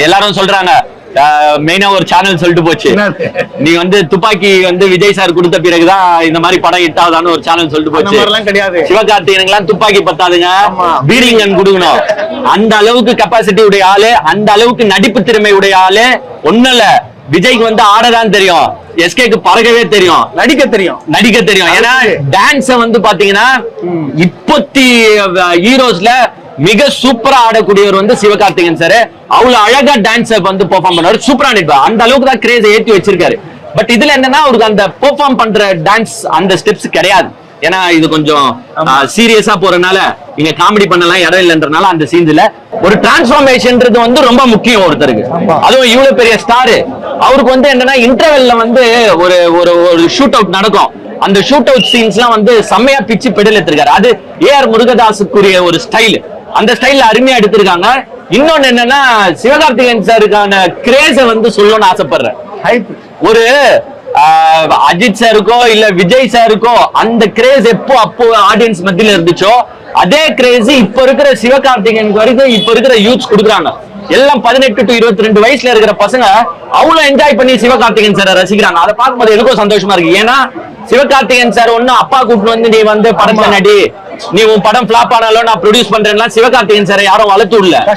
எல்லாரும் சொல்றாங்க மெயினா ஒரு சேனல் சொல்லிட்டு போச்சு, நீ வந்து துப்பாக்கி வந்து விஜய் சார் கொடுத்த பிறகுதான் இந்த மாதிரி படம் ஹிட் ஆகுதான்னு ஒரு சேனல் சொல்லிட்டு போச்சு. கிடையாது, சிவகார்த்திகேயனுக்கு எல்லாம் துப்பாக்கி பத்தாதுங்க, பீடிங் கன் கொடுக்கணும். அந்த அளவுக்கு கெப்பாசிட்டி உடைய ஆளு, அந்த அளவுக்கு நடிப்பு திறமை உடைய ஆளு. ஒண்ணும் இல்ல, விஜய்க்கு வந்து ஆடதான் தெரியும், எஸ்கேக்கு பறக்கவே தெரியும், நடிக்க தெரியும். ஏன்னா டான்ஸ் வந்து பாத்தீங்கன்னா இப்பத்தி ஹீரோஸ்ல மிக சூப்பரா ஆடக்கூடியவர் வந்து சிவகார்த்திகேயன் சார். அவ்வளவு அழகா டான்ஸ் வந்து பெர்ஃபார்ம் பண்ணுவாரு, சூப்பரா நடிப்பார். அந்த அளவுக்கு தான் கிரேஸ் ஏத்தி வச்சிருக்காரு. பட் இதுல என்னன்னா அவருக்கு அந்த பெர்ஃபார்ம் பண்ற டான்ஸ் அந்த ஸ்டெப்ஸ் கிடையாது. ஏன்னா இது கொஞ்சம் சீரியஸா போறதுனால இங்க காமெடி பண்ணலாம் இடம் இல்லைன்றனால அந்த சீன்ஸ்ல ஒரு டிரான்ஸ்ஃபார்மேஷன்ன்றது வந்து ரொம்ப முக்கியம் ஒருத்தருக்கு. அதுவும் இவ்வளவு பெரிய ஸ்டார், அவருக்கு வந்து என்னன்னா இன்டர்வெல்ல வந்து ஒரு ஒரு ஷூட் அவுட் நடக்கும். அந்த ஷூட் அவுட் சீன்ஸ்லாம் வந்து செம்மையா பிச்சு பெடல் எடுத்திருக்காரு. அது ஏஆர் முருகதாஸுக்குரிய ஒரு ஸ்டைல், அந்த ஸ்டைல்ல அருமையா எடுத்திருக்காங்க. இன்னொன்னு என்னன்னா சிவகார்த்திகேயன் சாருக்கான கிரேஸ வந்து சொல்லணும்னு ஆசைப்படுறேன். ஒரு அஜித் சாருக்கோ இல்ல விஜய் சாருக்கோ அந்த கிரேஸ் அப்போ ஆடியன்ஸ் மத்தியில இருந்துச்சோ, அதே கிரேஸ் இப்ப இருக்கிற சிவகார்த்திகேயனுக்கு வரைக்கும் இப்ப இருக்கிற யூத்ஸ் கொடுக்குறாங்க. எல்லாம் 18 to 22 வயசுல இருக்கிற பசங்க அவ்வளவு என்ஜாய் பண்ணி சிவகார்த்திகேயன் சாரை ரசிக்கிறாங்க. அதை பார்க்கும்போது எனக்கும் சந்தோஷமா இருக்கு. ஏன்னா சிவகார்த்திகேயன் சார் ஒண்ணு அப்பா கூப்பிட்டு வந்து நீ வந்து படத்துல நடி, நீ உன் படம் பிளாப் ஆனாலும் நான் ப்ரொடியூஸ் பண்றேன்னா சிவகார்த்திகேயன் சாரை யாரும் வளர்த்து விடல.